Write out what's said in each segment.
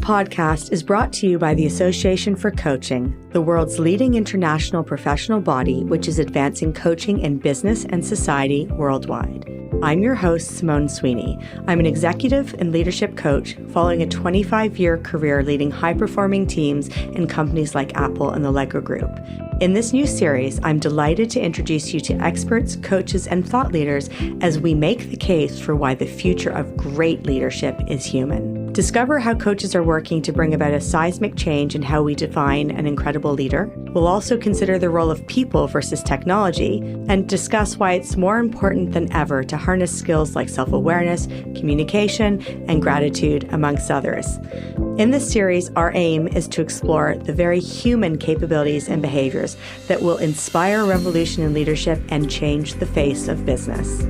podcast is brought to you by the Association for Coaching, the world's leading international professional body which is advancing coaching in business and society worldwide. I'm your host, Simone Sweeney. I'm an executive and leadership coach following a 25-year career leading high-performing teams in companies like Apple and the Lego Group. In this new series, I'm delighted to introduce you to experts, coaches, and thought leaders as we make the case for why the future of great leadership is human. Discover how coaches are working to bring about a seismic change in how we define an incredible leader. We'll also consider the role of people versus technology and discuss why it's more important than ever to harness skills like self-awareness, communication, and gratitude, amongst others. In this series, our aim is to explore the very human capabilities and behaviors that will inspire a revolution in leadership and change the face of business.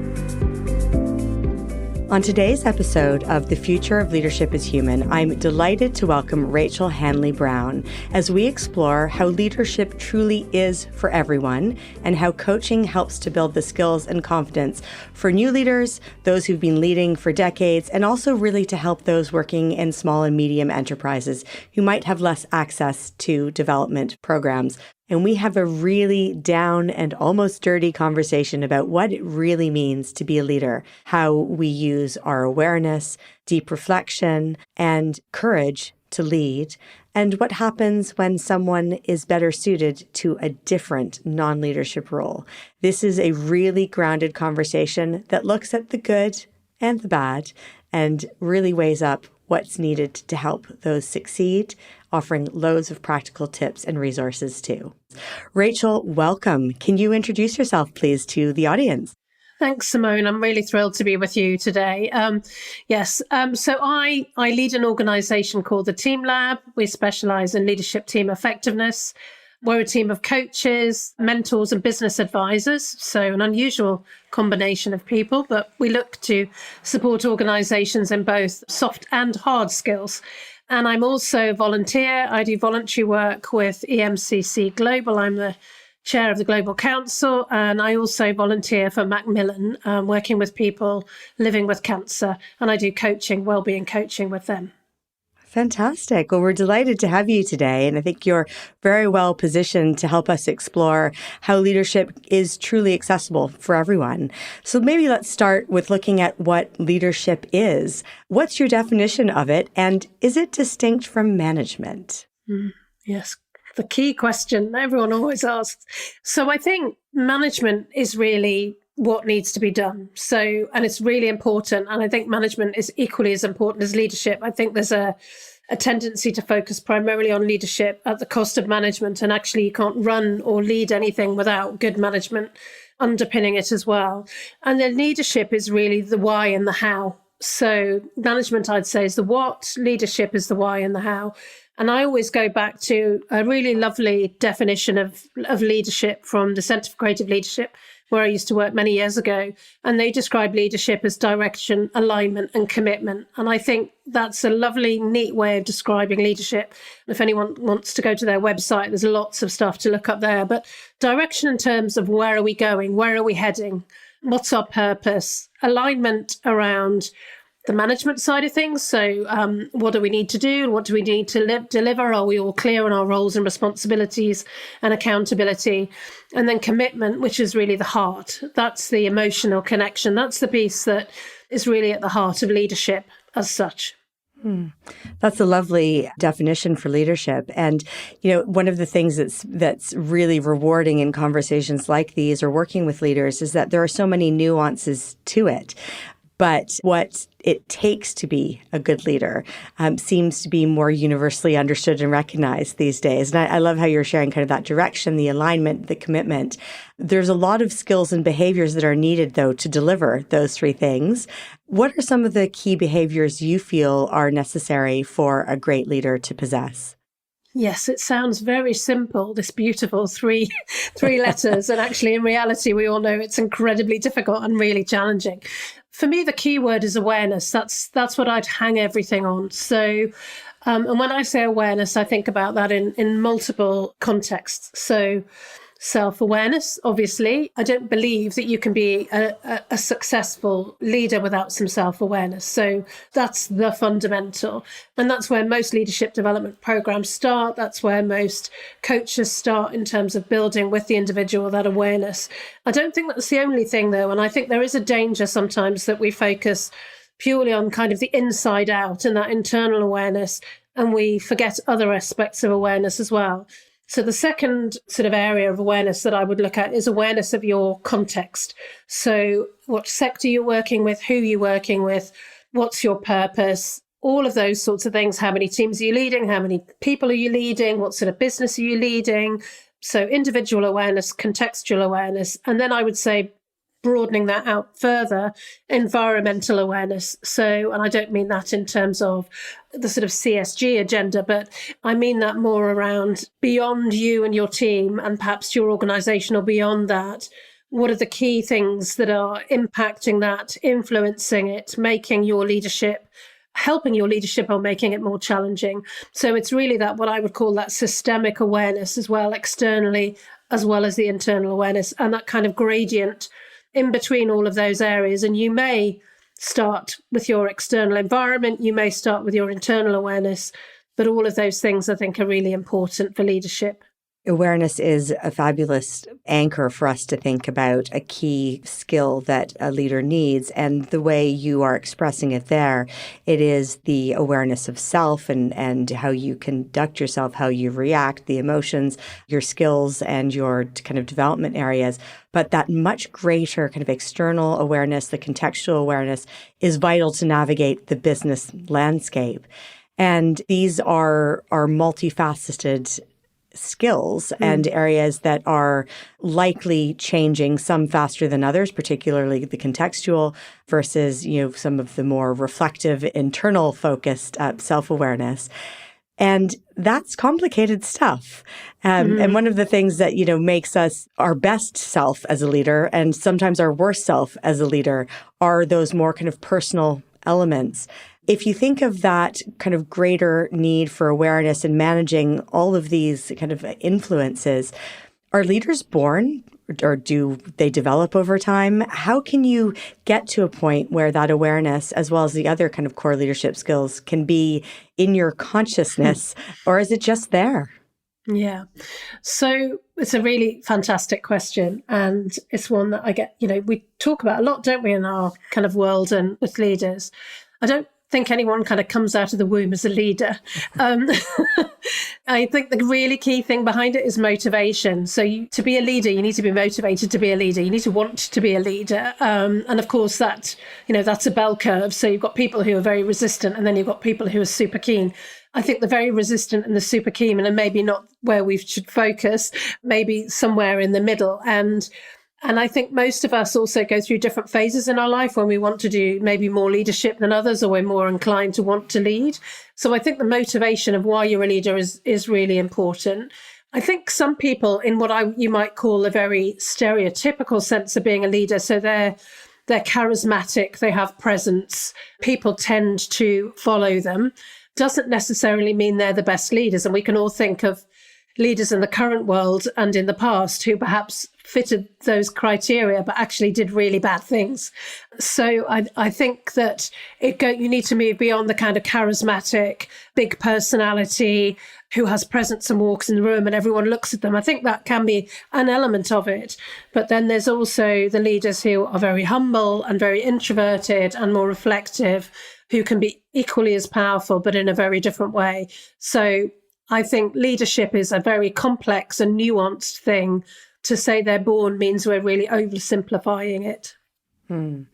On today's episode of The Future of Leadership is Human, I'm delighted to welcome Rachael Hanley-Browne as we explore how leadership truly is for everyone and how coaching helps to build the skills and confidence for new leaders, those who've been leading for decades, and also really to help those working in small and medium enterprises who might have less access to development programs. And we have a really down and almost dirty conversation about what it really means to be a leader, how we use our awareness, deep reflection, and courage to lead, and what happens when someone is better suited to a different non-leadership role. This is a really grounded conversation that looks at the good and the bad and really weighs up what's needed to help those succeed, offering loads of practical tips and resources too. Rachael, welcome. Can you introduce yourself, please, to the audience? Thanks, Simone. I'm really thrilled to be with you today. So I lead an organization called the Team Lab. We specialize in leadership team effectiveness. We're a team of coaches, mentors, and business advisors. So an unusual combination of people, but we look to support organizations in both soft and hard skills. And I'm also a volunteer. I do voluntary work with EMCC Global. I'm the chair of the Global Council, and I also volunteer for Macmillan, working with people living with cancer. And I do coaching, wellbeing coaching with them. Fantastic. Well, we're delighted to have you today. And I think you're very well positioned to help us explore how leadership is truly accessible for everyone. So maybe let's start with looking at what leadership is. What's your definition of it? And is it distinct from management? Yes. The key question everyone always asks. So I think management is really what needs to be done. And it's really important. And I think management is equally as important as leadership. I think there's a tendency to focus primarily on leadership at the cost of management. And actually, you can't run or lead anything without good management underpinning it as well. And then leadership is really the why and the how. So management, I'd say, is the what, leadership is the why and the how. And I always go back to a really lovely definition of leadership from the Centre for Creative Leadership, where I used to work many years ago. And they describe leadership as direction, alignment, and commitment. And I think that's a lovely, neat way of describing leadership. If anyone wants to go to their website, there's lots of stuff to look up there. But direction in terms of where are we going? Where are we heading? What's our purpose? Alignment around the management side of things. So what do we need to do? What do we need to deliver? Are we all clear on our roles and responsibilities and accountability? And then commitment, which is really the heart. That's the emotional connection. That's the piece that is really at the heart of leadership as such. That's a lovely definition for leadership. And, one of the things that's really rewarding in conversations like these or working with leaders is that there are so many nuances to it. But what it takes to be a good leader seems to be more universally understood and recognized these days. And I love how you're sharing kind of that direction, the alignment, the commitment. There's a lot of skills and behaviors that are needed, though, to deliver those three things. What are some of the key behaviors you feel are necessary for a great leader to possess? Yes, it sounds very simple, this beautiful three letters. And actually, in reality, we all know it's incredibly difficult and really challenging. For me, the key word is awareness. That's what I'd hang everything on. So, and when I say awareness, I think about that in multiple contexts. So self-awareness, obviously. I don't believe that you can be a successful leader without some self-awareness. So that's the fundamental. And that's where most leadership development programs start. That's where most coaches start in terms of building with the individual that awareness. I don't think that's the only thing, though. And I think there is a danger sometimes that we focus purely on kind of the inside out and that internal awareness, and we forget other aspects of awareness as well. So the second sort of area of awareness that I would look at is awareness of your context. So what sector you're working with, who you're working with, what's your purpose, all of those sorts of things. How many teams are you leading? How many people are you leading? What sort of business are you leading? So individual awareness, contextual awareness. And then I would say, broadening that out further, environmental awareness. So, and I don't mean that in terms of the sort of CSG agenda, but I mean that more around beyond you and your team and perhaps your organization, or beyond that. What are the key things that are impacting that, influencing it, making your leadership, helping your leadership, or making it more challenging? So it's really that, what I would call that systemic awareness as well, externally, as well as the internal awareness, and that kind of gradient in between all of those areas. And you may start with your external environment, you may start with your internal awareness, but all of those things I think are really important for leadership. Awareness is a fabulous anchor for us to think about a key skill that a leader needs. And the way you are expressing it there, it is the awareness of self and how you conduct yourself, how you react, the emotions, your skills, and your kind of development areas. But that much greater kind of external awareness, the contextual awareness, is vital to navigate the business landscape. And these are multifaceted skills and areas that are likely changing, some faster than others, particularly the contextual versus, some of the more reflective, internal focused self-awareness. And that's complicated stuff. And one of the things that, makes us our best self as a leader and sometimes our worst self as a leader are those more kind of personal elements. If you think of that kind of greater need for awareness and managing all of these kind of influences, are leaders born or do they develop over time? How can you get to a point where that awareness, as well as the other kind of core leadership skills, can be in your consciousness, or is it just there? Yeah. So it's a really fantastic question. And it's one that I get, we talk about a lot, don't we, in our kind of world and with leaders. I don't think anyone kind of comes out of the womb as a leader. I think the really key thing behind it is motivation. So to be a leader, you need to be motivated to be a leader. You need to want to be a leader. And of course that's a bell curve. So you've got people who are very resistant and then you've got people who are super keen. I think the very resistant and the super keen, and maybe not where we should focus, maybe somewhere in the middle. And I think most of us also go through different phases in our life when we want to do maybe more leadership than others, or we're more inclined to want to lead. So I think the motivation of why you're a leader is really important. I think some people in what you might call a very stereotypical sense of being a leader, so they're charismatic, they have presence, people tend to follow them, doesn't necessarily mean they're the best leaders. And we can all think of leaders in the current world and in the past who perhaps fitted those criteria, but actually did really bad things. So I think that you need to move beyond the kind of charismatic, big personality who has presence and walks in the room and everyone looks at them. I think that can be an element of it. But then there's also the leaders who are very humble and very introverted and more reflective, who can be equally as powerful, but in a very different way. So I think leadership is a very complex and nuanced thing. To say they're born means we're really oversimplifying it. And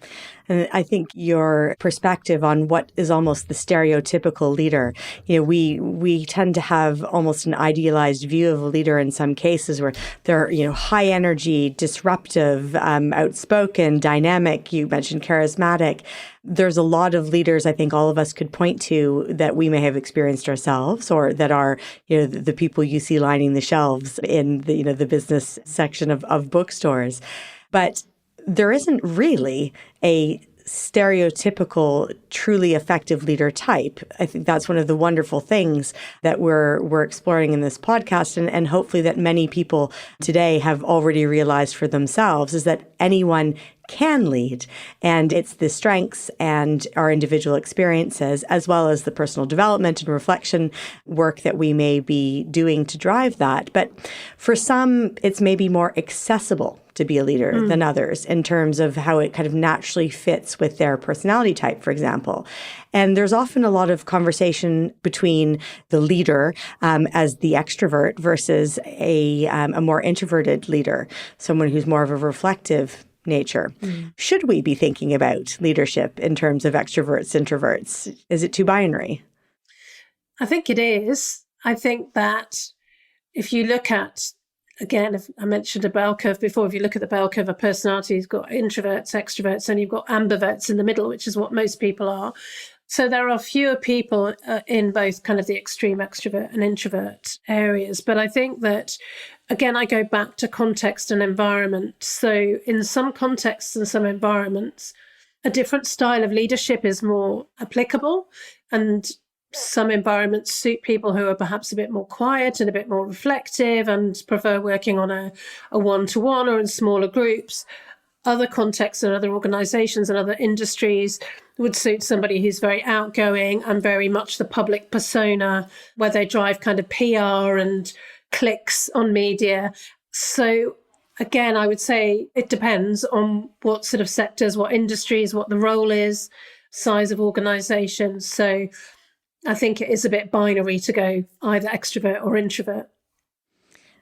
I think your perspective on what is almost the stereotypical leader, we tend to have almost an idealized view of a leader in some cases where they're, high energy, disruptive, outspoken, dynamic. You mentioned charismatic. There's a lot of leaders I think all of us could point to that we may have experienced ourselves, or that are, the people you see lining the shelves in the, the business section of bookstores. But there isn't really a stereotypical, truly effective leader type. I think that's one of the wonderful things that we're exploring in this podcast, and hopefully that many people today have already realized for themselves, is that anyone can lead. And it's the strengths and our individual experiences, as well as the personal development and reflection work that we may be doing to drive that. But for some, it's maybe more accessible to be a leader than others in terms of how it kind of naturally fits with their personality type, for example. And there's often a lot of conversation between the leader as the extrovert versus a more introverted leader, someone who's more of a reflective nature. Should we be thinking about leadership in terms of extroverts, introverts? Is it too binary? I think it is. I think that if you look at, again, if I mentioned a bell curve before, if you look at the bell curve of personality, you've got introverts, extroverts, and you've got ambiverts in the middle, which is what most people are. So there are fewer people in both kind of the extreme extrovert and introvert areas. But I think that, again, I go back to context and environment. So in some contexts and some environments, a different style of leadership is more applicable, and some environments suit people who are perhaps a bit more quiet and a bit more reflective and prefer working on a one-to-one or in smaller groups. Other contexts and other organizations and other industries would suit somebody who's very outgoing and very much the public persona, where they drive kind of PR and clicks on media. So again, I would say it depends on what sort of sectors, what industries, what the role is, size of organizations. So I think it is a bit binary to go either extrovert or introvert.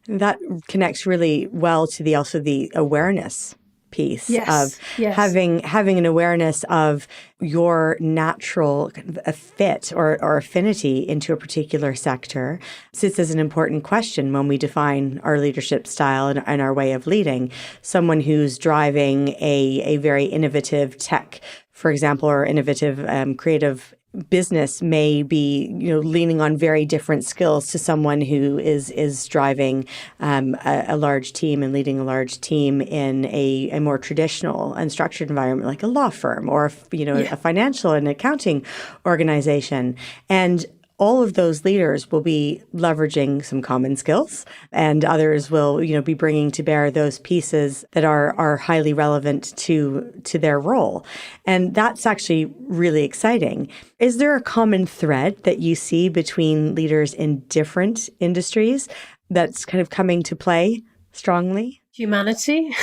That connects really well to the awareness piece of having an awareness of your natural fit or affinity into a particular sector sits as an important question when we define our leadership style and our way of leading. Someone who's driving a very innovative tech, for example, or innovative creative business may be, leaning on very different skills to someone who is driving a large team and leading a large team in a more traditional and structured environment, like a law firm or a financial and accounting organization. And all of those leaders will be leveraging some common skills, and others will, be bringing to bear those pieces that are highly relevant to their role. And that's actually really exciting. Is there a common thread that you see between leaders in different industries that's kind of coming to play strongly? Humanity.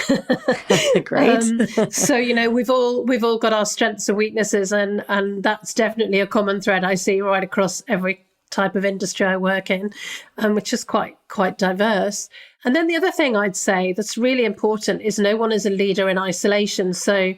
Great. So, we've all got our strengths and weaknesses, and that's definitely a common thread I see right across every type of industry I work in, which is quite diverse. And then the other thing I'd say that's really important is no one is a leader in isolation. So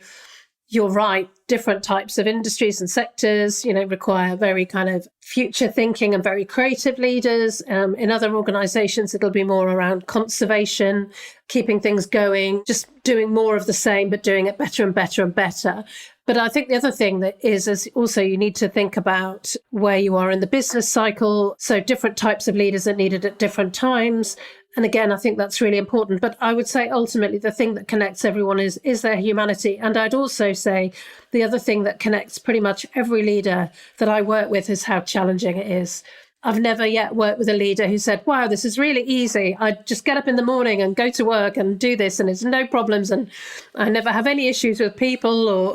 you're right, different types of industries and sectors, require very kind of future thinking and very creative leaders. In other organizations, it'll be more around conservation, keeping things going, just doing more of the same, but doing it better and better and better. But I think the other thing that is also you need to think about where you are in the business cycle. So different types of leaders are needed at different times. And again, I think that's really important. But I would say ultimately the thing that connects everyone is their humanity. And I'd also say the other thing that connects pretty much every leader that I work with is how challenging it is. I've never yet worked with a leader who said, wow, this is really easy. I just get up in the morning and go to work and do this and it's no problems. And I never have any issues with people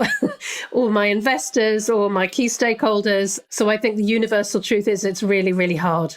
or my investors or my key stakeholders. So I think the universal truth is it's really, really hard.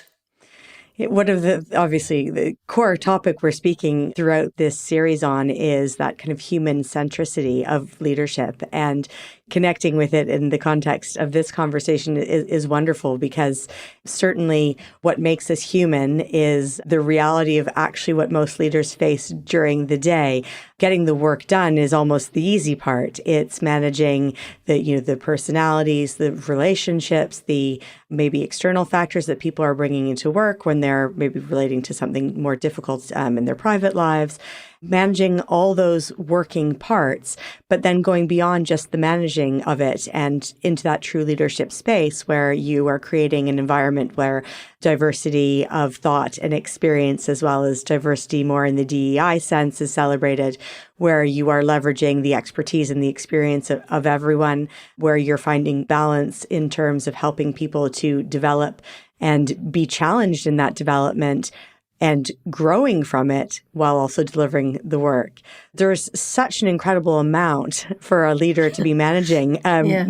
One of the core topic we're speaking throughout this series on is that kind of human centricity of leadership, and connecting with it in the context of this conversation is wonderful, because certainly what makes us human is the reality of actually what most leaders face during the day. Getting the work done is almost the easy part. It's managing the personalities, the relationships, the maybe external factors that people are bringing into work when they're maybe relating to something more difficult in their private lives. managing all those working parts, but then going beyond just the managing of it and into that true leadership space where you are creating an environment where diversity of thought and experience, as well as diversity more in the DEI sense, is celebrated, where you are leveraging the expertise and the experience of everyone, where you're finding balance in terms of helping people to develop and be challenged in that development and growing from it while also delivering the work. There's such an incredible amount for a leader to be managing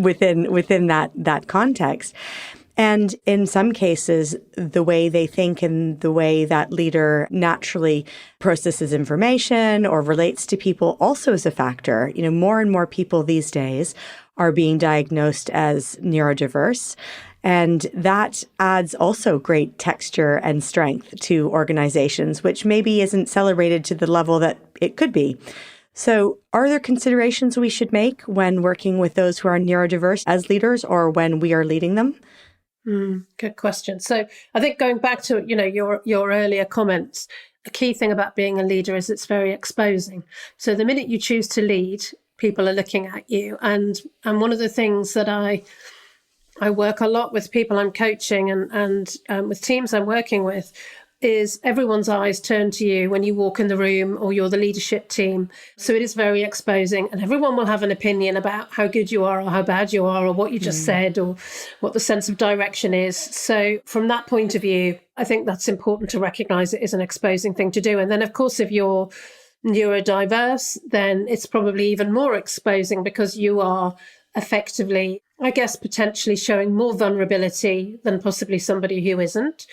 within that context. And in some cases, the way they think and the way that leader naturally processes information or relates to people also is a factor. More and more people these days are being diagnosed as neurodiverse. And that adds also great texture and strength to organizations, which maybe isn't celebrated to the level that it could be. So are there considerations we should make when working with those who are neurodiverse as leaders or when we are leading them? Good question. So I think going back to, your earlier comments, a key thing about being a leader is it's very exposing. So the minute you choose to lead, people are looking at you. And one of the things that I work a lot with people I'm coaching and with teams I'm working with is everyone's eyes turn to you when you walk in the room or you're the leadership team. So it is very exposing and everyone will have an opinion about how good you are or how bad you are or what you just said or what the sense of direction is. So from that point of view, I think that's important to recognize it is an exposing thing to do. And then, of course, if you're neurodiverse, then it's probably even more exposing because you are effectively, I guess, potentially showing more vulnerability than possibly somebody who isn't.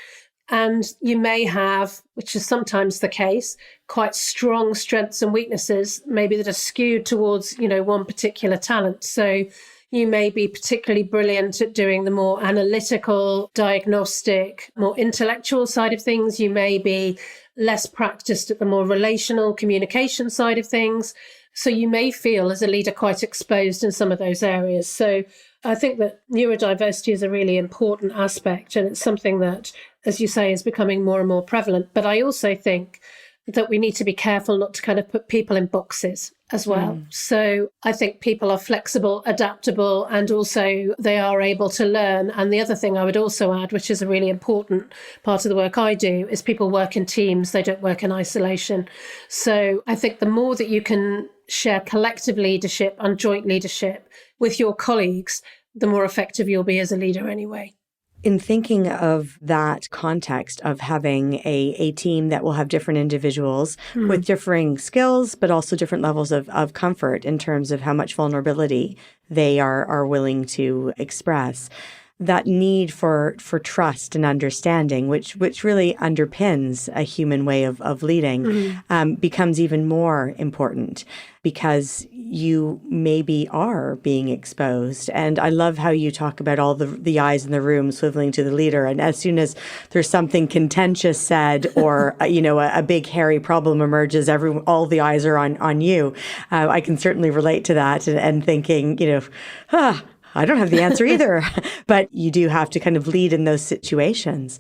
And you may have, which is sometimes the case, quite strong strengths and weaknesses, maybe that are skewed towards, one particular talent. So you may be particularly brilliant at doing the more analytical, diagnostic, more intellectual side of things. You may be less practiced at the more relational communication side of things. So you may feel as a leader quite exposed in some of those areas. So I think that neurodiversity is a really important aspect, and it's something that, as you say, is becoming more and more prevalent. But I also think that we need to be careful not to kind of put people in boxes as well. So I think people are flexible, adaptable, and also they are able to learn. And the other thing I would also add, which is a really important part of the work I do, is people work in teams. They don't work in isolation. So I think the more that you can share collective leadership and joint leadership with your colleagues, the more effective you'll be as a leader anyway. In thinking of that context of having a team that will have different individuals with differing skills, but also different levels of comfort in terms of how much vulnerability they are willing to express, that need for trust and understanding, which really underpins a human way of leading, becomes even more important because you maybe are being exposed. And I love how you talk about all the eyes in the room swiveling to the leader. And as soon as there's something contentious said or, a big hairy problem emerges, all the eyes are on you. I can certainly relate to that and thinking, I don't have the answer either, but you do have to kind of lead in those situations.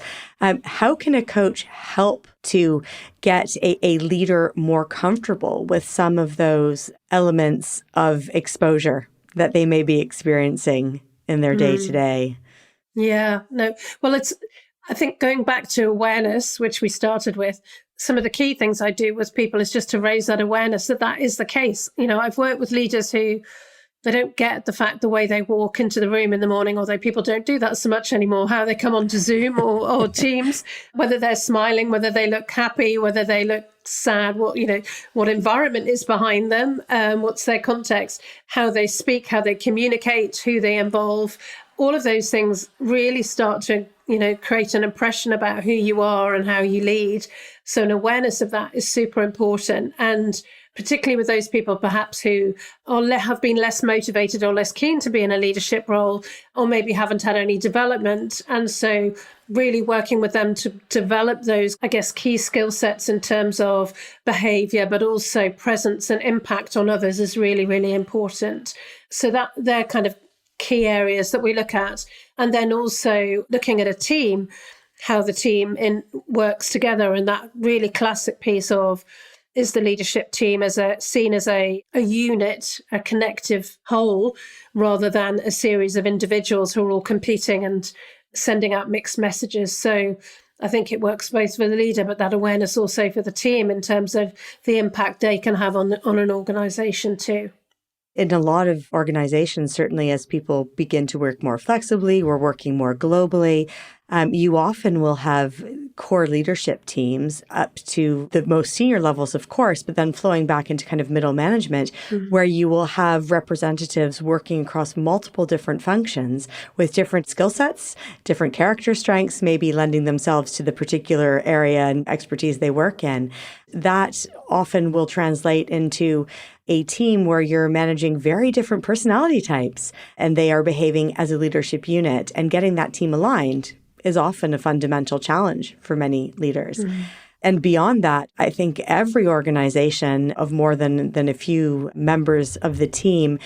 How can a coach help to get a leader more comfortable with some of those elements of exposure that they may be experiencing in their day-to-day? Yeah, no. Well, I think going back to awareness, which we started with, some of the key things I do with people is just to raise that awareness that is the case. I've worked with leaders who they don't get the way they walk into the room in the morning, although people don't do that so much anymore, how they come onto Zoom or Teams, whether they're smiling, whether they look happy, whether they look sad, what environment is behind them, what's their context, how they speak, how they communicate, who they involve. All of those things really start to, create an impression about who you are and how you lead. So an awareness of that is super important. And particularly with those people perhaps who have been less motivated or less keen to be in a leadership role, or maybe haven't had any development. And so really working with them to develop those, I guess, key skill sets in terms of behavior, but also presence and impact on others is really, really important. So that they're kind of key areas that we look at. And then also looking at a team, how the team works together, and that really classic piece of is the leadership team seen as a unit, a connective whole, rather than a series of individuals who are all competing and sending out mixed messages. So I think it works both for the leader, but that awareness also for the team in terms of the impact they can have on an organization too. In a lot of organizations, certainly as people begin to work more flexibly, we're working more globally, you often will have core leadership teams up to the most senior levels, of course, but then flowing back into kind of middle management, where you will have representatives working across multiple different functions with different skill sets, different character strengths, maybe lending themselves to the particular area and expertise they work in. That often will translate into a team where you're managing very different personality types and they are behaving as a leadership unit, and getting that team aligned is often a fundamental challenge for many leaders. And beyond that, I think every organization of more than a few members of the team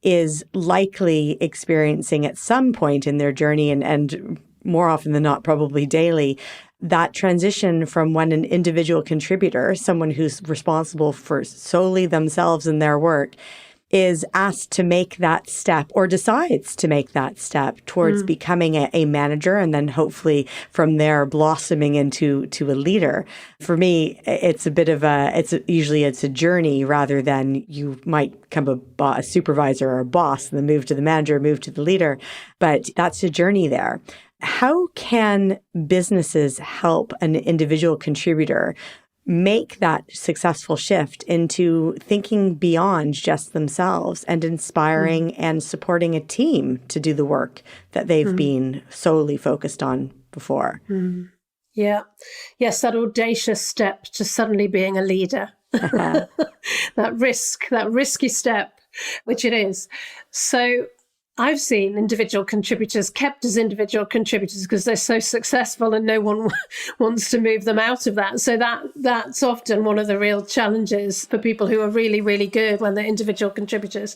is likely experiencing at some point in their journey, and more often than not, probably daily, that transition from when an individual contributor, someone who's responsible for solely themselves and their work, is asked to make that step or decides to make that step towards becoming a manager, and then hopefully from there blossoming into a leader. For me, it's a bit of usually it's a journey rather than you might become a supervisor or a boss and then move to the manager, move to the leader. But that's a journey there. How can businesses help an individual contributor make that successful shift into thinking beyond just themselves and inspiring and supporting a team to do the work that they've been solely focused on before? Yeah. Yes, that audacious step to suddenly being a leader. That risky step, which it is. So I've seen individual contributors kept as individual contributors because they're so successful and no one wants to move them out of that. So that's often one of the real challenges for people who are really, really good when they're individual contributors.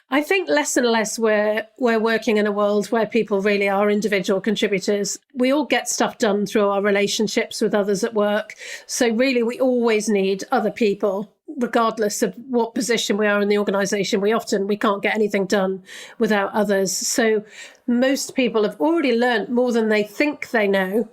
I think less and less we're working in a world where people really are individual contributors. We all get stuff done through our relationships with others at work. So really, we always need other people, regardless of what position we are in the organization. We can't get anything done without others. So most people have already learned more than they think they know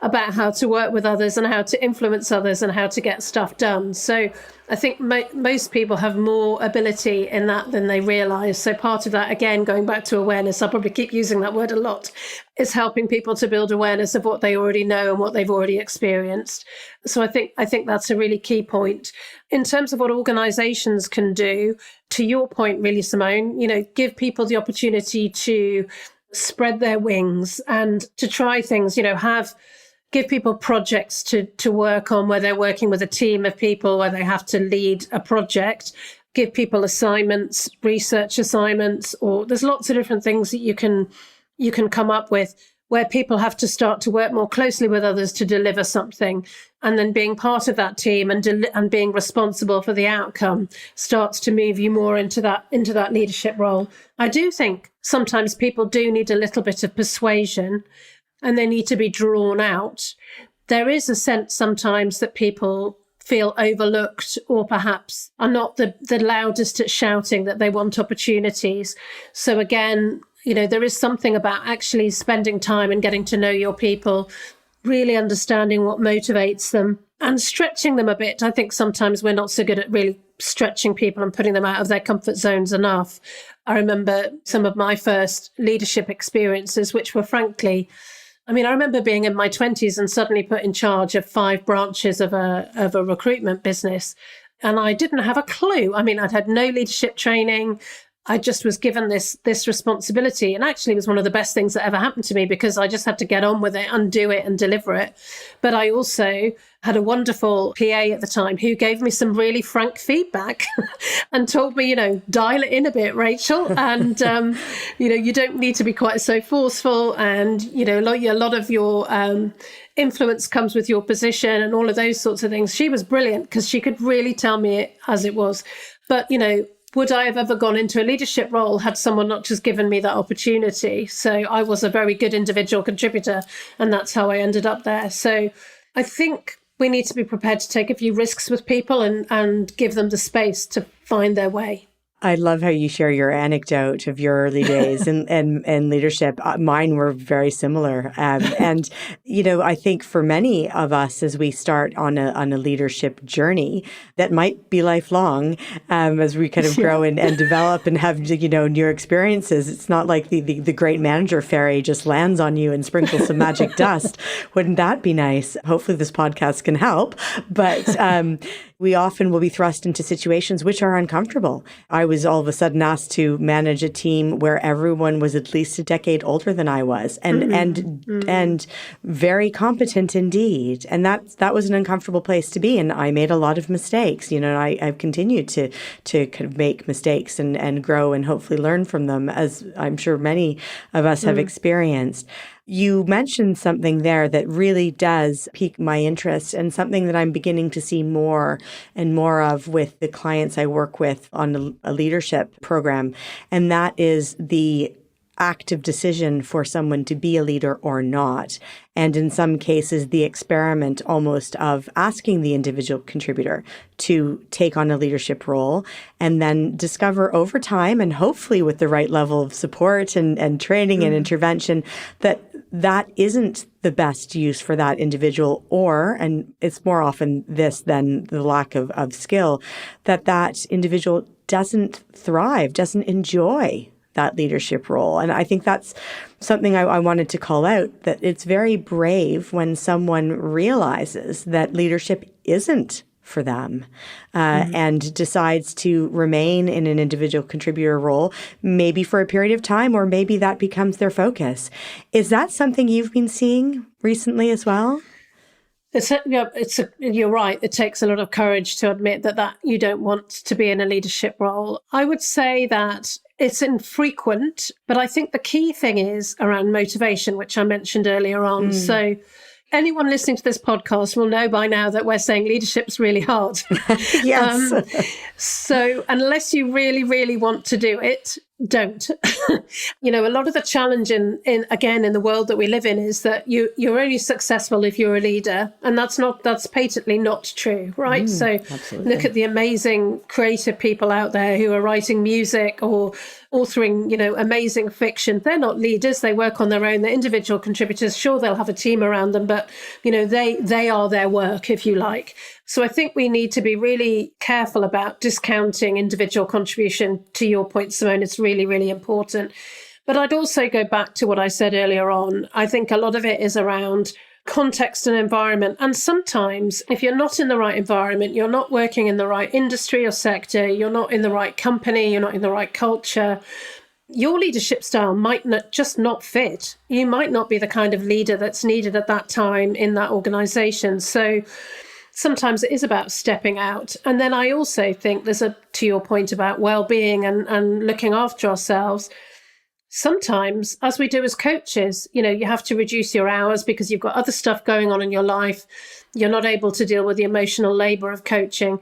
about how to work with others and how to influence others and how to get stuff done. So I think most people have more ability in that than they realize. So part of that, again, going back to awareness, I'll probably keep using that word a lot, is helping people to build awareness of what they already know and what they've already experienced. So I think that's a really key point. In terms of what organizations can do, to your point, really, Simone, give people the opportunity to spread their wings and to try things, give people projects to work on where they're working with a team of people, where they have to lead a project, give people assignments, research assignments, or there's lots of different things that you can come up with where people have to start to work more closely with others to deliver something. And then being part of that team and being responsible for the outcome starts to move you more into that leadership role. I do think sometimes people do need a little bit of persuasion and they need to be drawn out. There is a sense sometimes that people feel overlooked or perhaps are not the loudest at shouting that they want opportunities. So again, there is something about actually spending time and getting to know your people, really understanding what motivates them and stretching them a bit. I think sometimes we're not so good at really stretching people and putting them out of their comfort zones enough. I remember some of my first leadership experiences, which were frankly, I remember being in my 20s and suddenly put in charge of 5 branches of a recruitment business. And I didn't have a clue. I'd had no leadership training. I just was given this responsibility, and actually it was one of the best things that ever happened to me because I just had to get on with it and do it and deliver it. But I also had a wonderful PA at the time who gave me some really frank feedback and told me, dial it in a bit, Rachel, and you don't need to be quite so forceful, and a lot of your influence comes with your position and all of those sorts of things. She was brilliant because she could really tell me it as it was. But would I have ever gone into a leadership role had someone not just given me that opportunity? So I was a very good individual contributor, and that's how I ended up there. So I think we need to be prepared to take a few risks with people and give them the space to find their way. I love how you share your anecdote of your early days and leadership. Mine were very similar. And, I think for many of us, as we start on a leadership journey that might be lifelong, as we kind of grow and develop and have, new experiences, it's not like the great manager fairy just lands on you and sprinkles some magic dust. Wouldn't that be nice? Hopefully this podcast can help. But we often will be thrust into situations which are uncomfortable. I was all of a sudden asked to manage a team where everyone was at least a decade older than I was, and very competent indeed. And that was an uncomfortable place to be. And I made a lot of mistakes. I've continued to kind of make mistakes and grow and hopefully learn from them, as I'm sure many of us have experienced. You mentioned something there that really does pique my interest, and something that I'm beginning to see more and more of with the clients I work with on a leadership program. And that is the active decision for someone to be a leader or not. And in some cases, the experiment almost of asking the individual contributor to take on a leadership role, and then discover over time, and hopefully with the right level of support and training and intervention, that isn't the best use for that individual, and it's more often this than the lack of skill, that individual doesn't thrive, doesn't enjoy that leadership role. And I think that's something I wanted to call out, that it's very brave when someone realizes that leadership isn't for them and decides to remain in an individual contributor role, maybe for a period of time, or maybe that becomes their focus. Is that something you've been seeing recently as well? You're right. It takes a lot of courage to admit that you don't want to be in a leadership role. I would say that it's infrequent, but I think the key thing is around motivation, which I mentioned earlier on. So anyone listening to this podcast will know by now that we're saying leadership's really hard. Yes. So unless you really, really want to do it, don't. A lot of the challenge in the world that we live in is that you're only successful if you're a leader, and that's patently not true, right? So absolutely. Look at the amazing creative people out there who are writing music or authoring, amazing fiction. They're not leaders. They work on their own. They're individual contributors. Sure, they'll have a team around them, but they are their work, if you like. So I think we need to be really careful about discounting individual contribution. To your point, Simone, it's really, really important. But I'd also go back to what I said earlier on. I think a lot of it is around context and environment. And sometimes if you're not in the right environment, you're not working in the right industry or sector, you're not in the right company, you're not in the right culture, your leadership style might not fit. You might not be the kind of leader that's needed at that time in that organization. So sometimes it is about stepping out. And then I also think to your point about well-being and looking after ourselves, sometimes, as we do as coaches, you have to reduce your hours because you've got other stuff going on in your life. You're not able to deal with the emotional labor of coaching.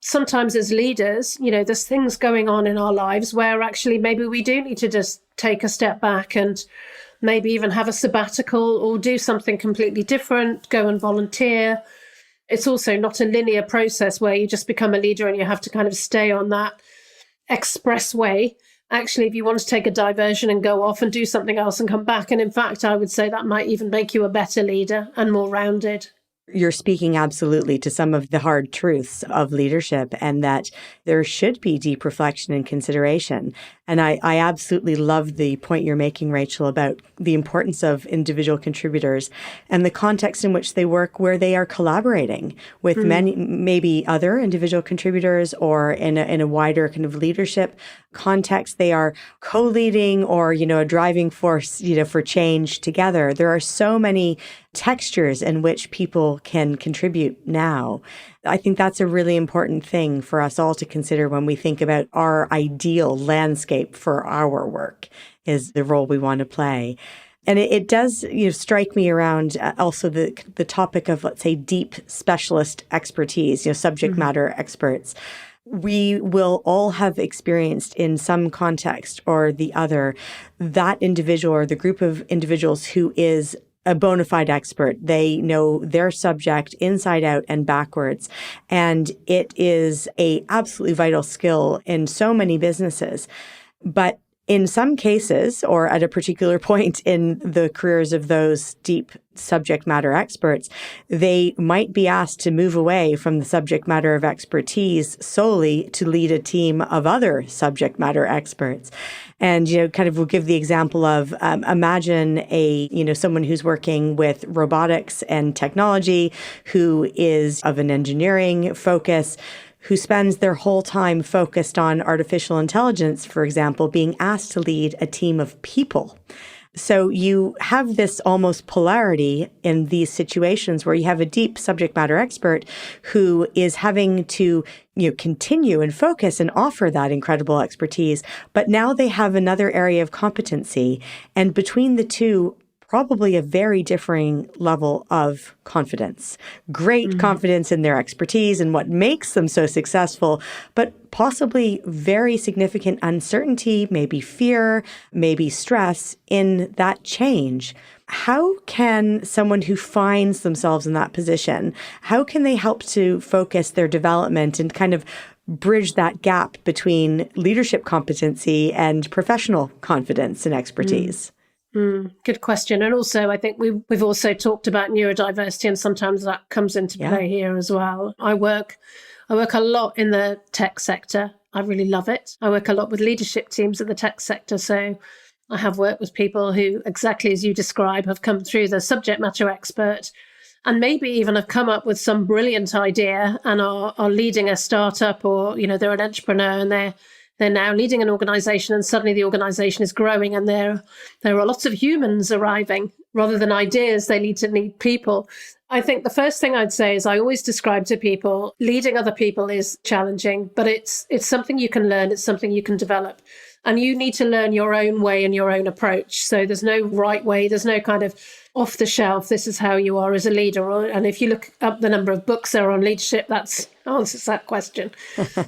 Sometimes as leaders, there's things going on in our lives where actually maybe we do need to just take a step back and maybe even have a sabbatical or do something completely different, go and volunteer. It's also not a linear process where you just become a leader and you have to kind of stay on that expressway. Actually, if you want to take a diversion and go off and do something else and come back, and in fact, I would say that might even make you a better leader and more rounded. You're speaking absolutely to some of the hard truths of leadership, and that there should be deep reflection and consideration. And I absolutely love the point you're making, Rachel, about the importance of individual contributors and the context in which they work, where they are collaborating with many, maybe other individual contributors, or in a wider kind of leadership context, they are co-leading or, a driving force, for change together. There are so many textures in which people can contribute now. I think that's a really important thing for us all to consider when we think about our ideal landscape for our work, is the role we want to play. And it does, strike me around also the topic of, let's say, deep specialist expertise, subject matter experts. We will all have experienced in some context or the other that individual or the group of individuals who is a bona fide expert. They know their subject inside out and backwards. And it is a absolutely vital skill in so many businesses. But in some cases, or at a particular point in the careers of those deep subject matter experts, they might be asked to move away from the subject matter of expertise solely to lead a team of other subject matter experts. And, kind of we'll give the example of imagine someone who's working with robotics and technology, who is of an engineering focus, who spends their whole time focused on artificial intelligence, for example, being asked to lead a team of people. So you have this almost polarity in these situations where you have a deep subject matter expert who is having to continue and focus and offer that incredible expertise, but now they have another area of competency. And between the two, probably a very differing level of confidence. Great confidence in their expertise and what makes them so successful, but possibly very significant uncertainty, maybe fear, maybe stress in that change. How can someone who finds themselves in that position, how can they help to focus their development and kind of bridge that gap between leadership competency and professional confidence and expertise? Good question. And also, I think we've also talked about neurodiversity, and sometimes that comes into play here as well. I work a lot in the tech sector. I really love it. I work a lot with leadership teams in the tech sector. So I have worked with people who, exactly as you describe, have come through the subject matter expert and maybe even have come up with some brilliant idea and are leading a startup, or, they're an entrepreneur and they're now leading an organization, and suddenly the organization is growing and there are lots of humans arriving. Rather than ideas, they need people. I think the first thing I'd say is I always describe to people, leading other people is challenging, but it's something you can learn. It's something you can develop. And you need to learn your own way and your own approach. So there's no right way. There's no kind of off the shelf, this is how you are as a leader. And if you look up the number of books there are on leadership, that answers that question.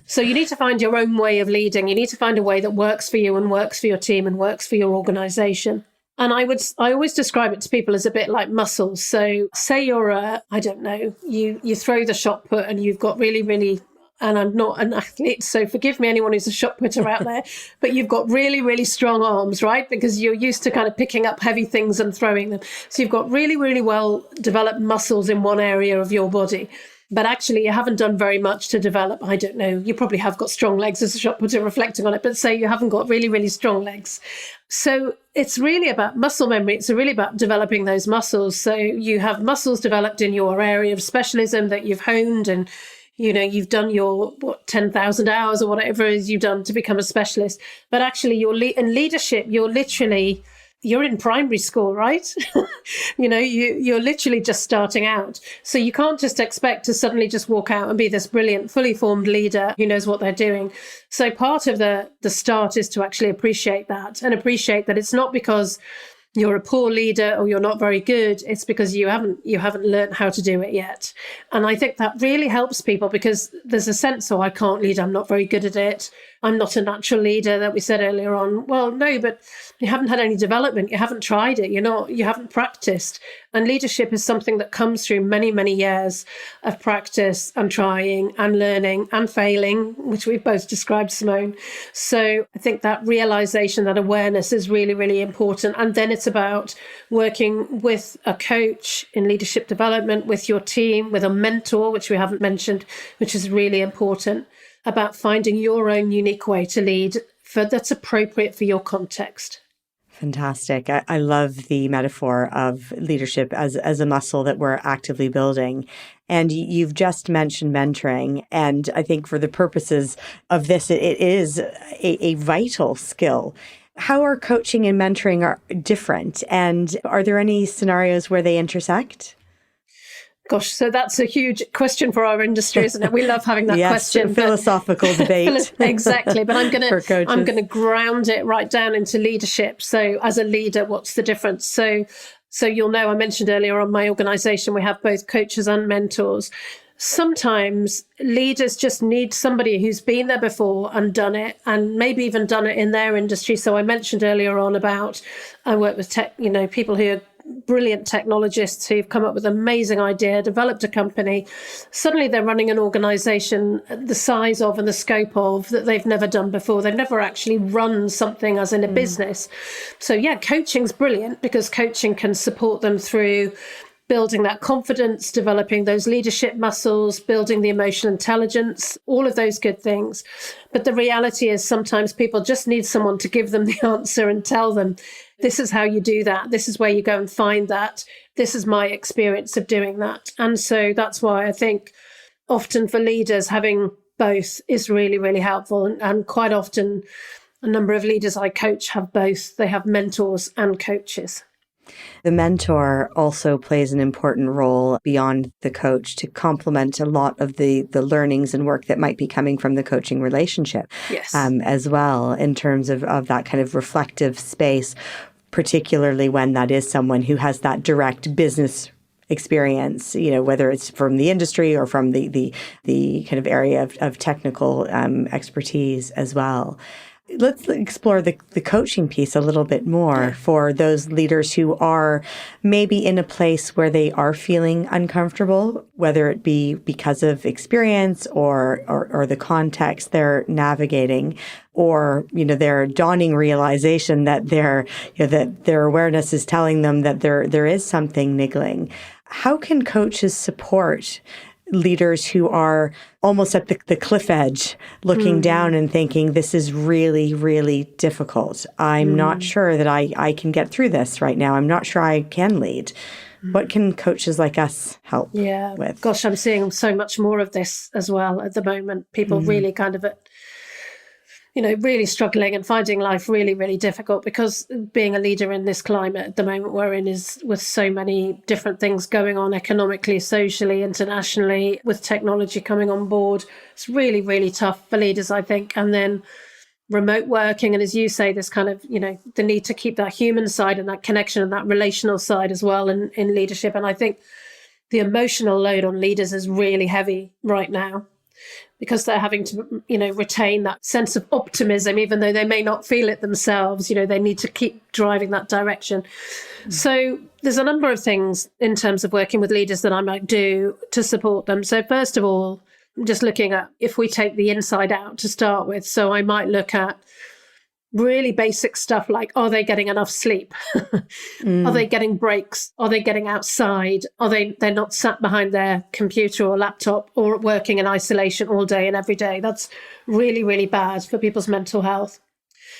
So you need to find your own way of leading. You need to find a way that works for you and works for your team and works for your organization. And I always describe it to people as a bit like muscles. So say you're you throw the shot put and you've got really, really, and I'm not an athlete, so forgive me, anyone who's a shot putter out there, but you've got really, really strong arms, right? Because you're used to kind of picking up heavy things and throwing them. So you've got really, really well developed muscles in one area of your body. But actually, you haven't done very much to develop, you probably have got strong legs as a shot putter, reflecting on it, but say you haven't got really, really strong legs. So it's really about muscle memory. It's really about developing those muscles. So you have muscles developed in your area of specialism that you've honed, and you've done your 10,000 hours or whatever it is you've done to become a specialist. But actually, in leadership, you're in primary school, right? You're literally just starting out. So you can't just expect to suddenly just walk out and be this brilliant, fully formed leader who knows what they're doing. So part of the start is to actually appreciate that, and appreciate that it's not because you're a poor leader or you're not very good. It's because you haven't learned how to do it yet. And I think that really helps people, because there's a sense, I can't lead, I'm not very good at it, I'm not a natural leader, that we said earlier on. Well, no, but you haven't had any development, you haven't tried it, you haven't practiced. And leadership is something that comes through many, many years of practice and trying and learning and failing, which we've both described, Simone. So I think that realization, that awareness is really, really important. And then it's about working with a coach in leadership development, with your team, with a mentor, which we haven't mentioned, which is really important, about finding your own unique way to lead that's appropriate for your context. Fantastic. I love the metaphor of leadership as a muscle that we're actively building. And you've just mentioned mentoring. And I think for the purposes of this, it is a vital skill. How are coaching and mentoring are different? And are there any scenarios where they intersect? Gosh, so that's a huge question for our industry, isn't it? We love having that question. Philosophical debate. Exactly. But I'm going to ground it right down into leadership. So as a leader, what's the difference? So you'll know, I mentioned earlier on my organization, we have both coaches and mentors. Sometimes leaders just need somebody who's been there before and done it, and maybe even done it in their industry. So I mentioned earlier on about, I work with people who are brilliant technologists who've come up with an amazing idea, developed a company. Suddenly they're running an organization the size of and the scope of that they've never done before. They've never actually run something as in a business. So yeah, coaching's brilliant because coaching can support them through building that confidence, developing those leadership muscles, building the emotional intelligence, all of those good things. But the reality is sometimes people just need someone to give them the answer and tell them, this is how you do that. This is where you go and find that. This is my experience of doing that. And so that's why I think often for leaders, having both is really, really helpful. And quite often, a number of leaders I coach have both. They have mentors and coaches. The mentor also plays an important role beyond the coach to complement a lot of the learnings and work that might be coming from the coaching relationship. Yes. As well, in terms of that kind of reflective space, particularly when that is someone who has that direct business experience, whether it's from the industry or from the kind of area of technical expertise as well. Let's explore the coaching piece a little bit more for those leaders who are maybe in a place where they are feeling uncomfortable, whether it be because of experience or the context they're navigating, or their dawning realization that that their awareness is telling them that there is something niggling. How can coaches support leaders who are almost at the cliff edge, looking down and thinking, this is really, really difficult. I'm not sure that I can get through this right now. I'm not sure I can lead. What can coaches like us help with? Gosh, I'm seeing so much more of this as well at the moment. People really kind of really struggling and finding life really, really difficult, because being a leader in this climate at the moment we're in is with so many different things going on economically, socially, internationally, with technology coming on board. It's really, really tough for leaders, I think. And then remote working. And as you say, this kind of, the need to keep that human side and that connection and that relational side as well in leadership. And I think the emotional load on leaders is really heavy right now, because they're having to, retain that sense of optimism, even though they may not feel it themselves. They need to keep driving that direction. So there's a number of things in terms of working with leaders that I might do to support them. So first of all, just looking at, if we take the inside out to start with, so I might look at really basic stuff like, are they getting enough sleep? Are they getting breaks? Are they getting outside? They're not sat behind their computer or laptop or working in isolation all day and every day? That's really, really bad for people's mental health.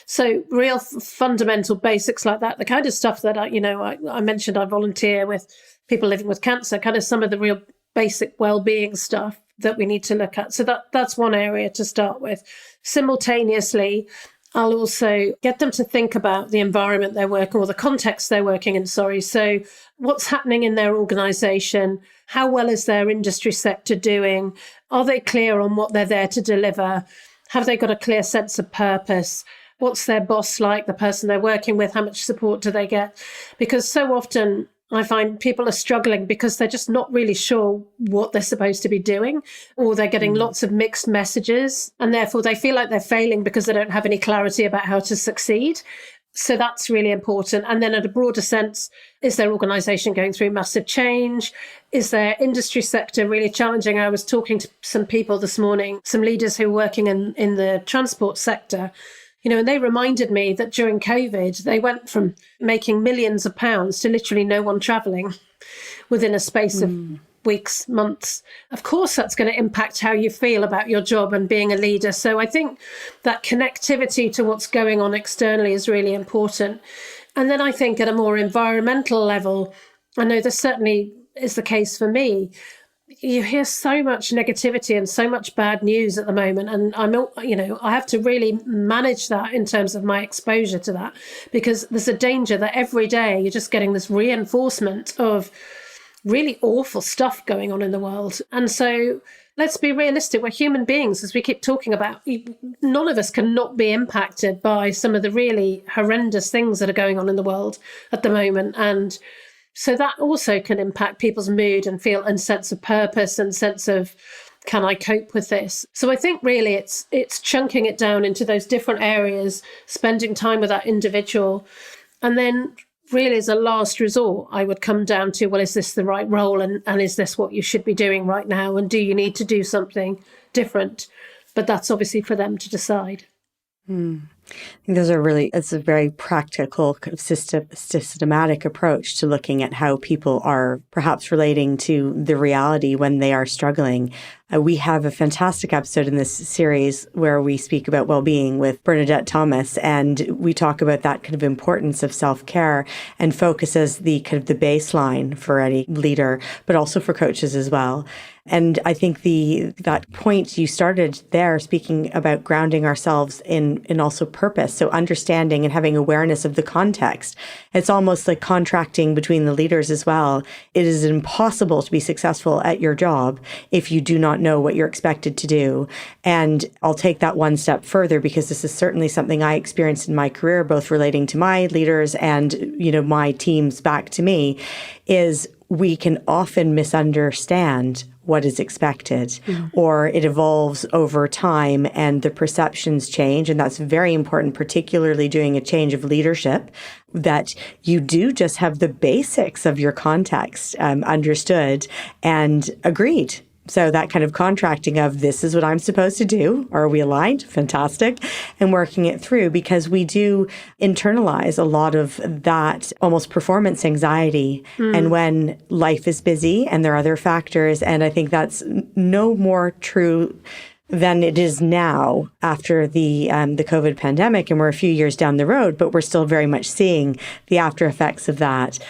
So real fundamental basics like that, the kind of stuff that I mentioned, I volunteer with people living with cancer, kind of some of the real basic well-being stuff that we need to look at. So that's one area to start with. Simultaneously, I'll also get them to think about the environment they're working, or the context they're working in, So what's happening in their organization? How well is their industry sector doing? Are they clear on what they're there to deliver? Have they got a clear sense of purpose? What's their boss like, the person they're working with? How much support do they get? Because so often I find people are struggling because they're just not really sure what they're supposed to be doing, or they're getting lots of mixed messages, and therefore they feel like they're failing because they don't have any clarity about how to succeed. So that's really important. And then at a broader sense, is their organization going through massive change? Is their industry sector really challenging? I was talking to some people this morning, some leaders who are working in the transport sector, and they reminded me that during COVID, they went from making millions of pounds to literally no one travelling within a space of weeks, months. Of course, that's going to impact how you feel about your job and being a leader. So I think that connectivity to what's going on externally is really important. And then I think at a more environmental level, I know this certainly is the case for me, you hear so much negativity and so much bad news at the moment. And I have to really manage that in terms of my exposure to that, because there's a danger that every day you're just getting this reinforcement of really awful stuff going on in the world. And so let's be realistic. We're human beings, as we keep talking about. None of us can not be impacted by some of the really horrendous things that are going on in the world at the moment. And so that also can impact people's mood and sense of purpose and sense of, can I cope with this? So I think really it's chunking it down into those different areas, spending time with that individual, and then really as a last resort, I would come down to, well, is this the right role? And is this what you should be doing right now? And do you need to do something different? But that's obviously for them to decide. I think it's a very practical, kind of systematic approach to looking at how people are perhaps relating to the reality when they are struggling. We have a fantastic episode in this series where we speak about well-being with Bernadette Thomas, and we talk about that kind of importance of self-care and focus as the kind of the baseline for any leader, but also for coaches as well. And I think that point you started there, speaking about grounding ourselves in also purpose. So understanding and having awareness of the context. It's almost like contracting between the leaders as well. It is impossible to be successful at your job if you do not know what you're expected to do. And I'll take that one step further, because this is certainly something I experienced in my career, both relating to my leaders and, my teams back to me, is we can often misunderstand what is expected, or it evolves over time and the perceptions change. And that's very important, particularly doing a change of leadership, that you do just have the basics of your context understood and agreed. So that kind of contracting of, this is what I'm supposed to do. Are we aligned? Fantastic. And working it through, because we do internalize a lot of that almost performance anxiety. And when life is busy and there are other factors, and I think that's no more true than it is now after the COVID pandemic. And we're a few years down the road, but we're still very much seeing the after effects of that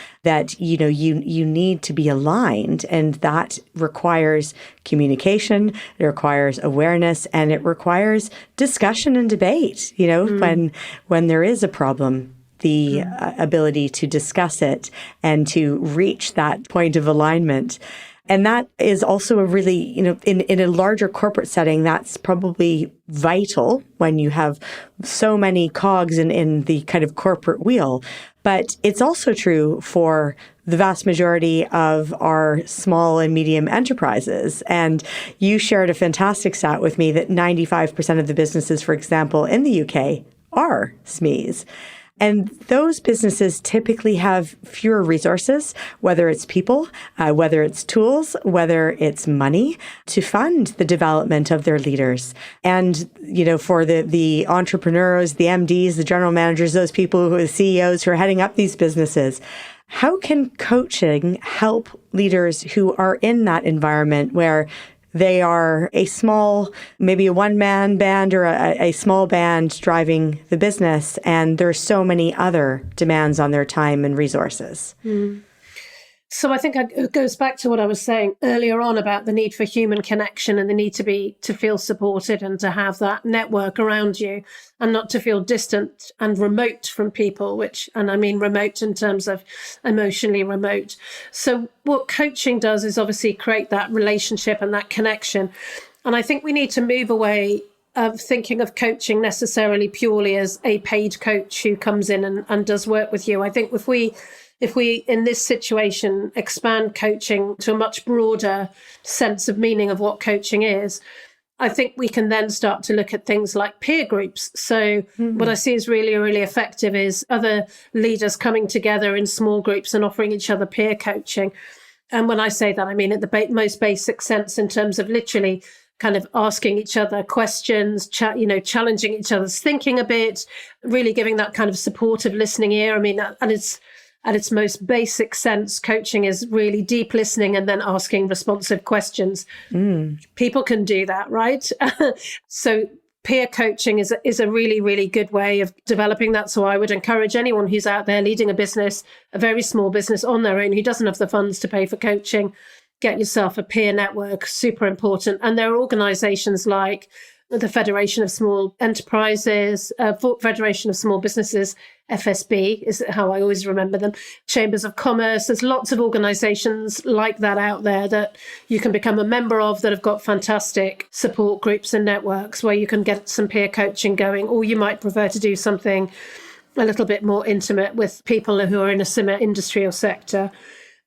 you need to be aligned. And that requires communication, it requires awareness, and it requires discussion and debate, when there is a problem. The ability to discuss it and to reach that point of alignment. And that is also a really, in a larger corporate setting, that's probably vital when you have so many cogs in the kind of corporate wheel. But it's also true for the vast majority of our small and medium enterprises. And you shared a fantastic stat with me that 95% of the businesses, for example, in the UK are SMEs. And those businesses typically have fewer resources, whether it's people, whether it's tools, whether it's money, to fund the development of their leaders. And, for the entrepreneurs, the MDs, the general managers, those people who are the CEOs who are heading up these businesses, how can coaching help leaders who are in that environment where they are maybe a one-man band or a small band driving the business, and there's so many other demands on their time and resources? So I think it goes back to what I was saying earlier on about the need for human connection and the need to feel supported and to have that network around you and not to feel distant and remote from people, and I mean remote in terms of emotionally remote. So what coaching does is obviously create that relationship and that connection. And I think we need to move away of thinking of coaching necessarily purely as a paid coach who comes in and does work with you. I think if we, in this situation, expand coaching to a much broader sense of meaning of what coaching is, I think we can then start to look at things like peer groups. So what I see is really, really effective is other leaders coming together in small groups and offering each other peer coaching. And when I say that, I mean at the most basic sense in terms of literally kind of asking each other questions, challenging each other's thinking a bit, really giving that kind of supportive listening ear. I mean, and it's at its most basic sense, coaching is really deep listening and then asking responsive questions. People can do that, right? So peer coaching is a really, really good way of developing that. So I would encourage anyone who's out there leading a business, a very small business on their own, who doesn't have the funds to pay for coaching, get yourself a peer network, super important. And there are organizations like the Federation of Small Enterprises, Federation of Small Businesses, FSB is how I always remember them, Chambers of Commerce. There's lots of organizations like that out there that you can become a member of that have got fantastic support groups and networks where you can get some peer coaching going, or you might prefer to do something a little bit more intimate with people who are in a similar industry or sector.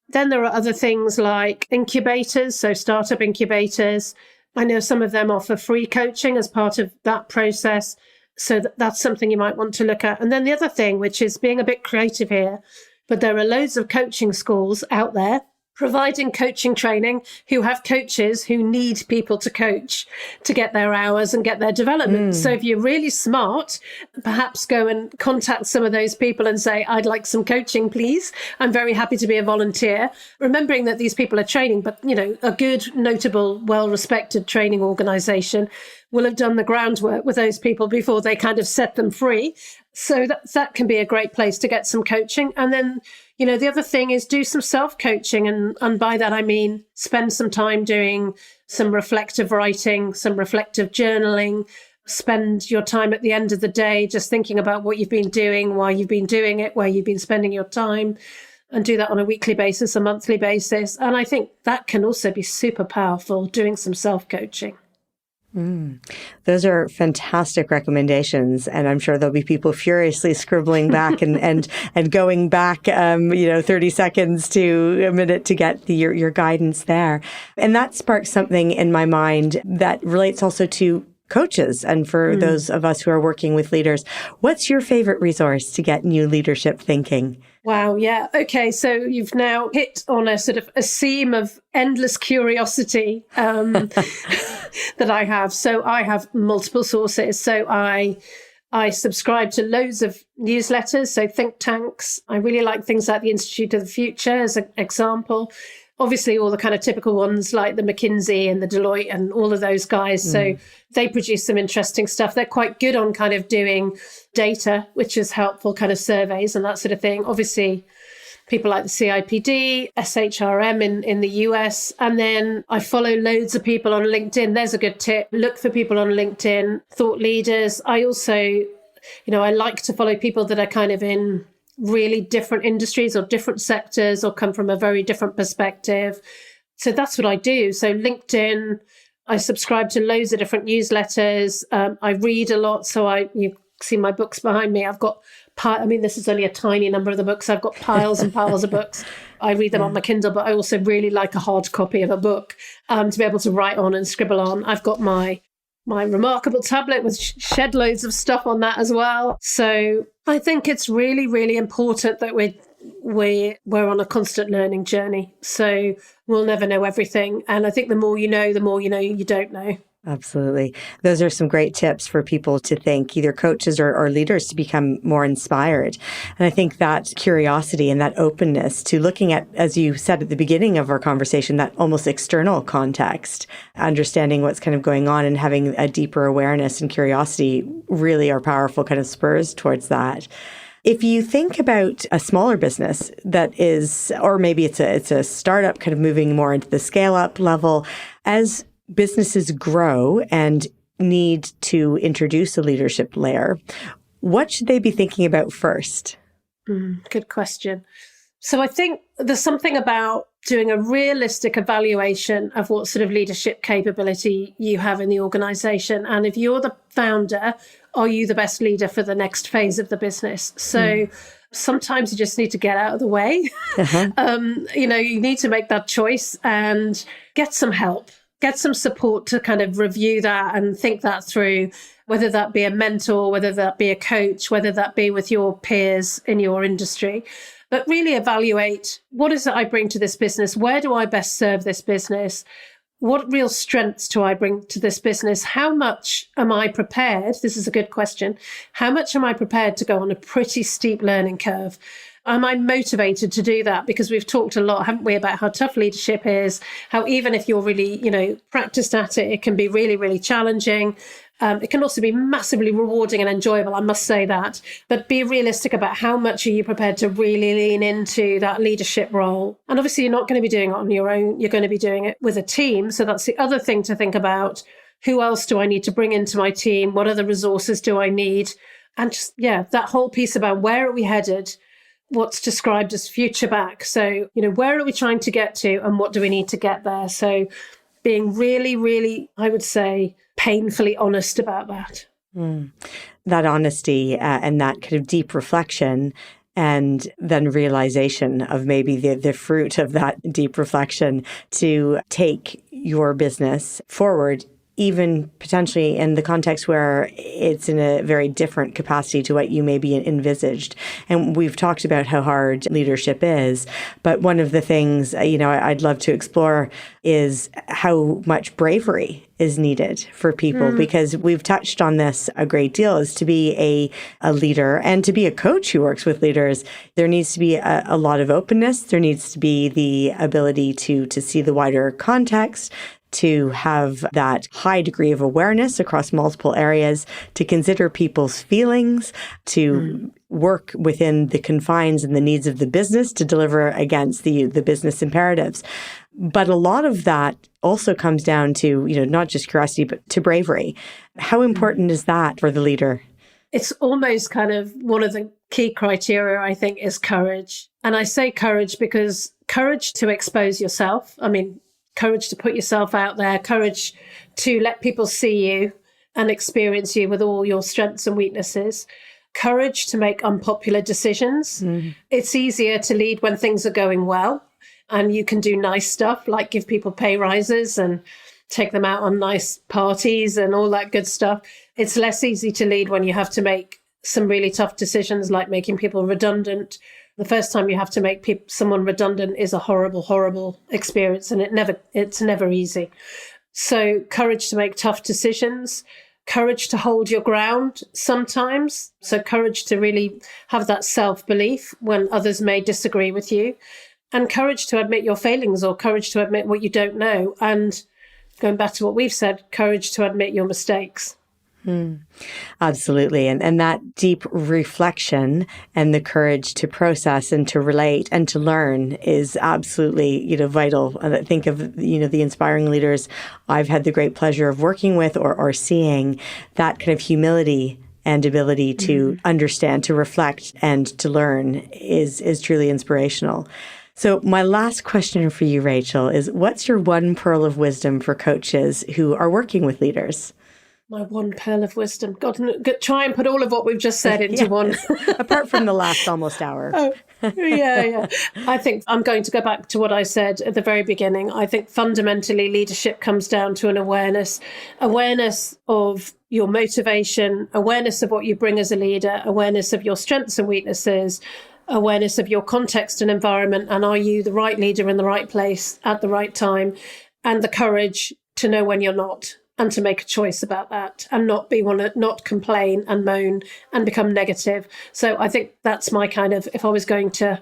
Then there are other things like incubators, so startup incubators. I know some of them offer free coaching as part of that process. So that's something you might want to look at. And then the other thing, which is being a bit creative here, But there are loads of coaching schools out there providing coaching training who have coaches who need people to coach to get their hours and get their development. So if you're really smart, perhaps go and contact some of those people and say, I'd like some coaching, please. I'm very happy to be a volunteer. Remembering that these people are training, but, a good, notable, well-respected training organization will have done the groundwork with those people before they kind of set them free. So that can be a great place to get some coaching. And then, the other thing is do some self-coaching. And by that, I mean, spend some time doing some reflective writing, some reflective journaling. Spend your time at the end of the day just thinking about what you've been doing, why you've been doing it, where you've been spending your time, and do that on a weekly basis, a monthly basis. And I think that can also be super powerful, doing some self-coaching. Those are fantastic recommendations. And I'm sure there'll be people furiously scribbling back and going back, 30 seconds to a minute to get your guidance there. And that sparks something in my mind that relates also to coaches. And for those of us who are working with leaders, what's your favorite resource to get new leadership thinking? Wow. Yeah. Okay. So you've now hit on a sort of a seam of endless curiosity that I have. So I have multiple sources. So I subscribe to loads of newsletters, so think tanks. I really like things like the Institute of the Future as an example. Obviously, all the kind of typical ones like the McKinsey and the Deloitte and all of those guys. So they produce some interesting stuff. They're quite good on kind of doing data, which is helpful, kind of surveys and that sort of thing. Obviously, people like the CIPD, SHRM in the US. And then I follow loads of people on LinkedIn. There's a good tip. Look for people on LinkedIn, thought leaders. I also, I like to follow people that are kind of in really different industries or different sectors or come from a very different perspective. So that's what I do. So LinkedIn, I subscribe to loads of different newsletters. I read a lot. So you see my books behind me. I've got, this is only a tiny number of the books. I've got piles and piles of books. I read them on my Kindle, but I also really like a hard copy of a book to be able to write on and scribble on. I've got my remarkable tablet with shed loads of stuff on that as well. So I think it's really, really important that we're on a constant learning journey. So we'll never know everything. And I think the more you know you don't know. Absolutely. Those are some great tips for people to think, either coaches or leaders, to become more inspired. And I think that curiosity and that openness to looking at, as you said at the beginning of our conversation, that almost external context, understanding what's kind of going on and having a deeper awareness and curiosity really are powerful kind of spurs towards that. If you think about a smaller business that is, or maybe it's a startup kind of moving more into the scale up level, as businesses grow and need to introduce a leadership layer, what should they be thinking about first? Good question. So I think there's something about doing a realistic evaluation of what sort of leadership capability you have in the organization. And if you're the founder, are you the best leader for the next phase of the business? So sometimes you just need to get out of the way. You need to make that choice and get some help. Get some support to kind of review that and think that through, whether that be a mentor, whether that be a coach, whether that be with your peers in your industry. But really evaluate, what is it I bring to this business? Where do I best serve this business? What real strengths do I bring to this business? How much am I prepared? This is a good question. How much am I prepared to go on a pretty steep learning curve? Am I motivated to do that? Because we've talked a lot, haven't we, about how tough leadership is, how even if you're really, practiced at it, it can be really, really challenging. It can also be massively rewarding and enjoyable, I must say that. But be realistic about how much are you prepared to really lean into that leadership role. And obviously, you're not going to be doing it on your own. You're going to be doing it with a team. So that's the other thing to think about. Who else do I need to bring into my team? What other resources do I need? And just, that whole piece about where are we headed? What's described as future back. So, where are we trying to get to and what do we need to get there? So being really, really, I would say, painfully honest about that. That honesty and that kind of deep reflection and then realization of maybe the fruit of that deep reflection to take your business forward even potentially in the context where it's in a very different capacity to what you maybe envisaged. And we've talked about how hard leadership is, but one of the things, I'd love to explore is how much bravery is needed for people, because we've touched on this a great deal. Is to be a leader and to be a coach who works with leaders, there needs to be a lot of openness. There needs to be the ability to see the wider context, to have that high degree of awareness across multiple areas, to consider people's feelings, to work within the confines and the needs of the business to deliver against the business imperatives. But a lot of that also comes down to, not just curiosity, but to bravery. How important is that for the leader? It's almost kind of one of the key criteria, I think, is courage. And I say courage because courage to expose yourself. Courage to put yourself out there, courage to let people see you and experience you with all your strengths and weaknesses, courage to make unpopular decisions. It's easier to lead when things are going well and you can do nice stuff like give people pay rises and take them out on nice parties and all that good stuff. It's less easy to lead when you have to make some really tough decisions like making people redundant. The first time you have to make someone redundant is a horrible, horrible experience, and it's never easy. So courage to make tough decisions, courage to hold your ground sometimes. So courage to really have that self-belief when others may disagree with you, and courage to admit your failings or courage to admit what you don't know. And going back to what we've said, courage to admit your mistakes. Absolutely. And that deep reflection and the courage to process and to relate and to learn is absolutely, vital. And I think of, the inspiring leaders I've had the great pleasure of working with or seeing, that kind of humility and ability to understand, to reflect, and to learn is truly inspirational. So my last question for you, Rachael, is what's your one pearl of wisdom for coaches who are working with leaders? My one pearl of wisdom. God, try and put all of what we've just said into one. Apart from the last almost hour. Yeah. I think I'm going to go back to what I said at the very beginning. I think fundamentally leadership comes down to an awareness of your motivation, awareness of what you bring as a leader, awareness of your strengths and weaknesses, awareness of your context and environment, and are you the right leader in the right place at the right time, and the courage to know when you're not, and to make a choice about that and not complain and moan and become negative. So I think that's my kind of, if I was going to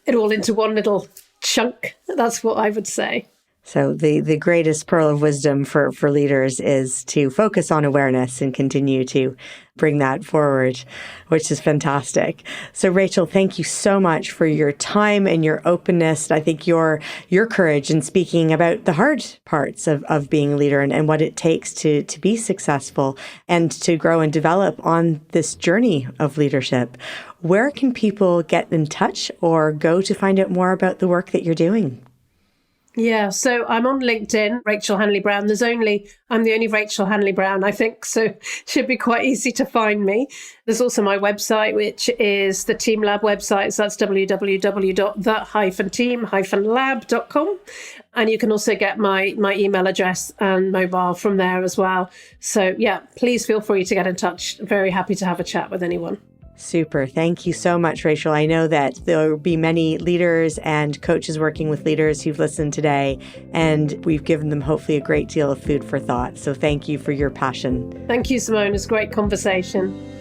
it all into one little chunk, that's what I would say. So the greatest pearl of wisdom for leaders is to focus on awareness and continue to bring that forward, which is fantastic. So Rachael, thank you so much for your time and your openness. I think your courage in speaking about the hard parts of being a leader and what it takes to be successful and to grow and develop on this journey of leadership. Where can people get in touch or go to find out more about the work that you're doing? Yeah, so I'm on LinkedIn, Rachael Hanley-Browne. I'm the only Rachael Hanley-Browne, I think, so it should be quite easy to find me. There's also my website, which is the Team Lab website. So that's www.the-team-lab.com. And you can also get my email address and mobile from there as well. So yeah, please feel free to get in touch. Very happy to have a chat with anyone. Super. Thank you so much, Rachael. I know that there will be many leaders and coaches working with leaders who've listened today, and we've given them hopefully a great deal of food for thought. So thank you for your passion. Thank you, Simone. It's a great conversation.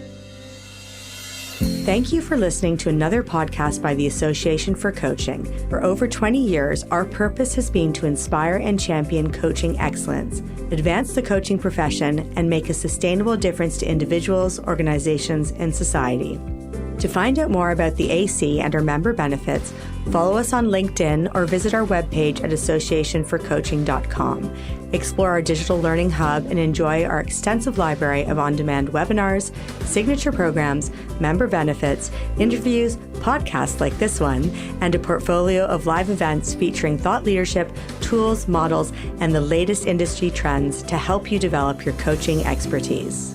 Thank you for listening to another podcast by the Association for Coaching. For over 20 years, our purpose has been to inspire and champion coaching excellence, advance the coaching profession, and make a sustainable difference to individuals, organizations, and society. To find out more about the AC and our member benefits, follow us on LinkedIn or visit our webpage at associationforcoaching.com. Explore our digital learning hub and enjoy our extensive library of on-demand webinars, signature programs, member benefits, interviews, podcasts like this one, and a portfolio of live events featuring thought leadership, tools, models, and the latest industry trends to help you develop your coaching expertise.